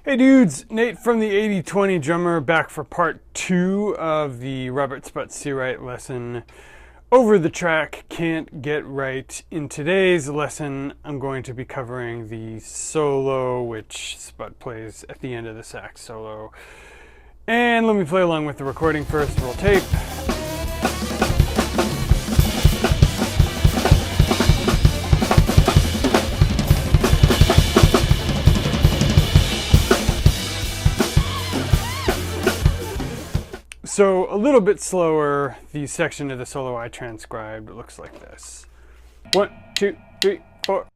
Hey dudes, Nate from the 80/20 Drummer back for part 2 of the Robert Sput C-Right lesson, Over the Track, Can't Get Right. In today's lesson, I'm going to be covering the solo, which Sput plays at the end of the sax solo. And let me play along with the recording first, roll tape. So a little bit slower, the section of the solo I transcribed looks like this. 1, 2, 3, 4.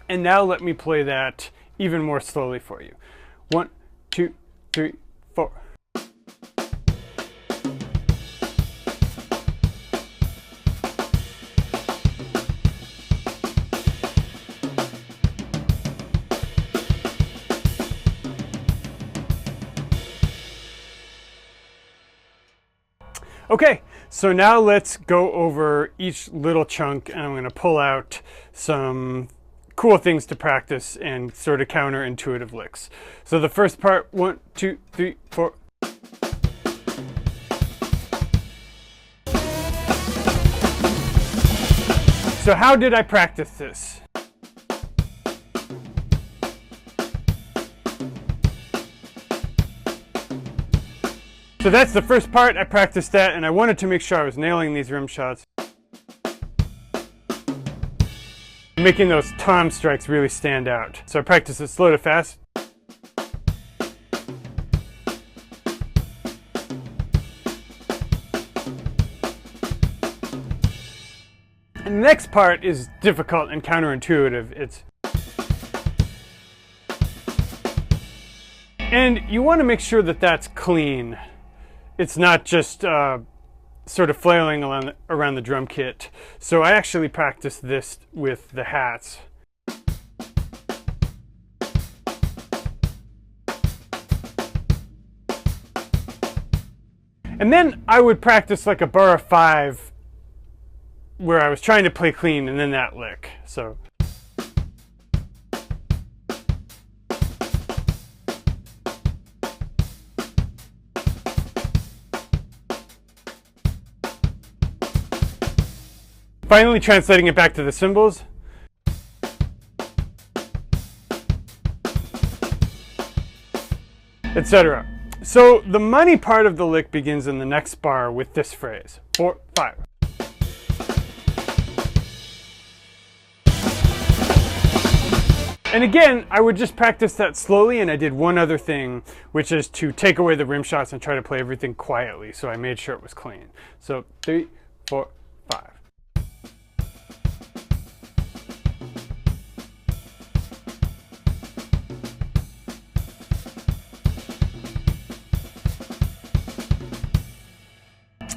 And now let me play that even more slowly for you. 1, 2, 3, 4. Okay, so now let's go over each little chunk, and I'm going to pull out some cool things to practice and sort of counterintuitive licks. So the first part, 1, 2, 3, 4. So how did I practice this? So that's the first part. I practiced that, and I wanted to make sure I was nailing these rim shots, making those tom strikes really stand out. So I practiced it slow to fast. And the next part is difficult and counterintuitive. And you want to make sure that that's clean. It's not just sort of flailing around the drum kit. So I actually practiced this with the hats. And then I would practice like a bar of 5 where I was trying to play clean, and then that lick. So. Finally translating it back to the cymbals. Etc. So the money part of the lick begins in the next bar with this phrase, 4, 5. And again, I would just practice that slowly, and I did one other thing, which is to take away the rim shots and try to play everything quietly, so I made sure it was clean. So 3, 4, 5.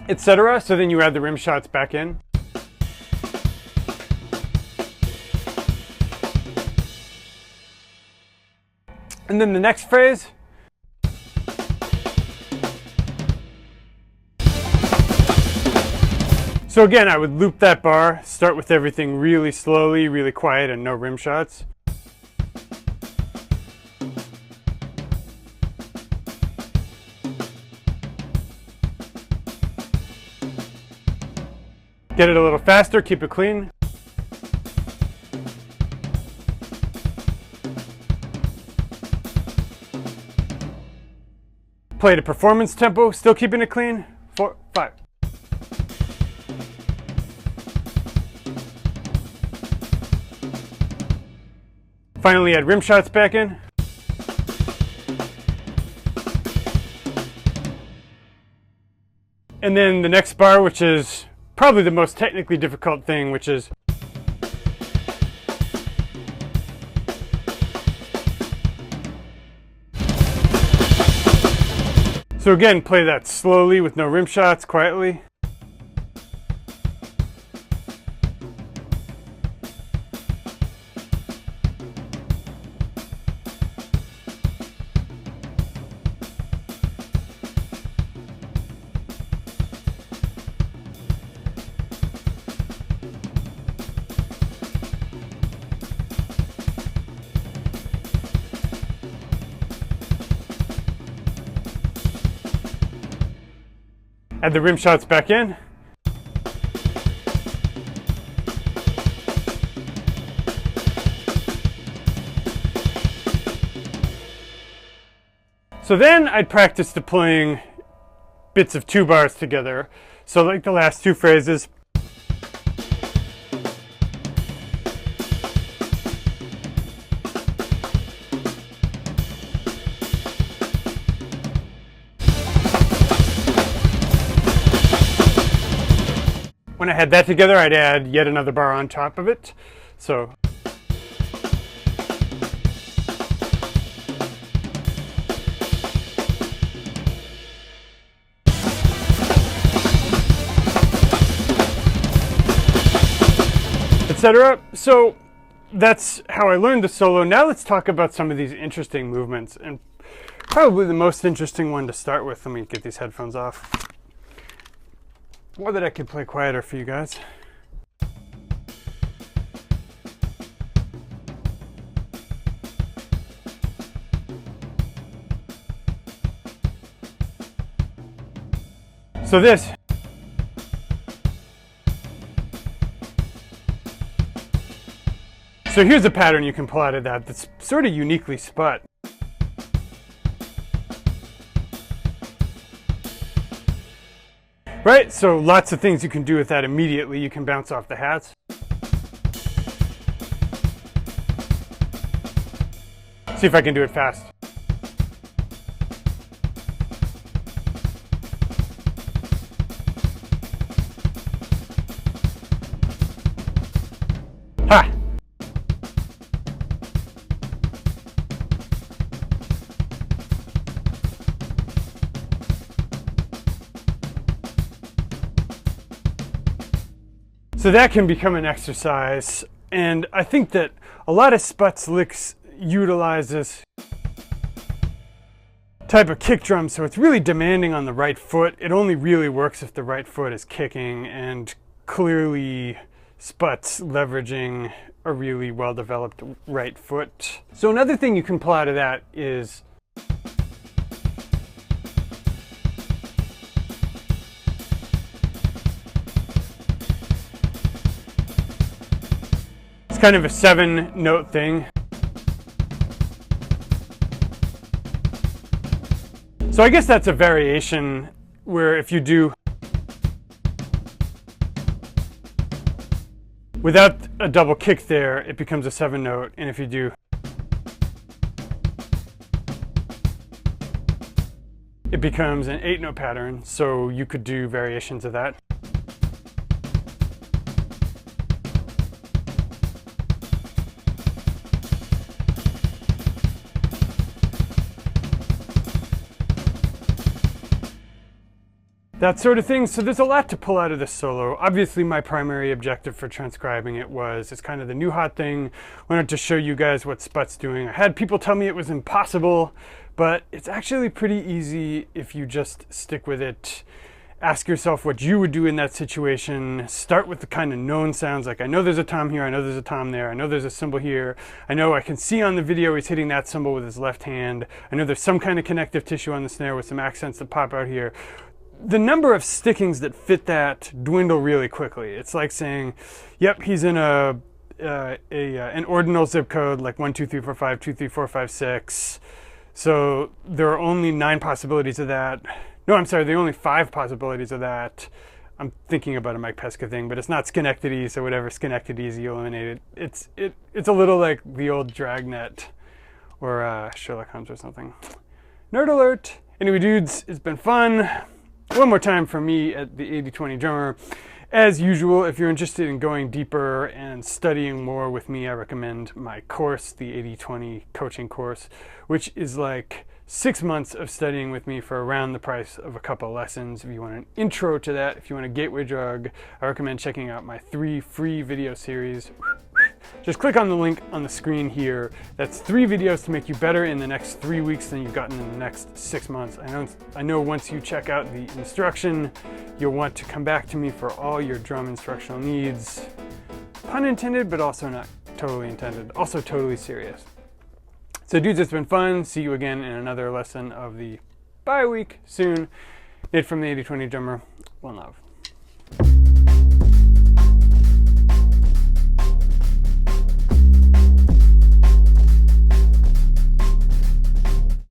Etc. So then you add the rim shots back in. And then the next phrase. So again, I would loop that bar, start with everything really slowly, really quiet, and no rim shots. Get it a little faster, keep it clean. Play at a performance tempo, still keeping it clean. 4, 5. Finally add rim shots back in. And then the next bar, which is probably the most technically difficult thing, which is so again, play that slowly with no rim shots, quietly. Add the rim shots back in. So then I'd practice deploying bits of 2 bars together. So like the last 2 phrases. When I had that together, I'd add yet another bar on top of it. So etc. So that's how I learned the solo. Now let's talk about some of these interesting movements, and probably the most interesting one to start with. Let me get these headphones off, or that I could play quieter for you guys. So this. So here's a pattern you can pull out of that that's sort of uniquely Sput. Right, so lots of things you can do with that immediately. You can bounce off the hats. See if I can do it fast. Ha! So that can become an exercise, and I think that a lot of Sput's licks utilize this type of kick drum, so it's really demanding on the right foot. It only really works if the right foot is kicking, and clearly Sput's leveraging a really well-developed right foot. So another thing you can pull out of that is it's kind of a 7-note thing. So I guess that's a variation where if you do without a double kick there, it becomes a 7-note, and if you do it becomes an 8-note pattern. So you could do variations of that. That sort of thing. So there's a lot to pull out of this solo. Obviously my primary objective for transcribing it was, it's kind of the new hot thing. I wanted to show you guys what Sput's doing. I had people tell me it was impossible, but it's actually pretty easy if you just stick with it. Ask yourself what you would do in that situation. Start with the kind of known sounds, like I know there's a tom here, I know there's a tom there, I know there's a cymbal here, I know I can see on the video he's hitting that cymbal with his left hand, I know there's some kind of connective tissue on the snare with some accents that pop out here. The number of stickings that fit that dwindle really quickly. It's like saying, yep, he's in an ordinal zip code, like 1, 2, 3, 4, 5, 2, 3, 4, 5, 6. So there are only 9 possibilities of that. No, I'm sorry, there are only 5 possibilities of that. I'm thinking about a Mike Pesca thing, but it's not Schenectady, so whatever Schenectady is, you eliminate it. It's a little like the old Dragnet or Sherlock Holmes or something. Nerd alert! Anyway, dudes, it's been fun. One more time from me at the 80/20 Drummer. As usual, if you're interested in going deeper and studying more with me, I recommend my course, the 80/20 coaching course, which is like 6 months of studying with me for around the price of a couple lessons. If you want an intro to that, if you want a gateway drug, I recommend checking out my 3 free video series. Just click on the link on the screen here. That's 3 videos to make you better in the next 3 weeks than you've gotten in the next 6 months. I know once you check out the instruction, you'll want to come back to me for all your drum instructional needs. Pun intended, but also not totally intended. Also totally serious. So dudes, it's been fun. See you again in another lesson of the bye week soon. Nate from the 80/20 Drummer. One love.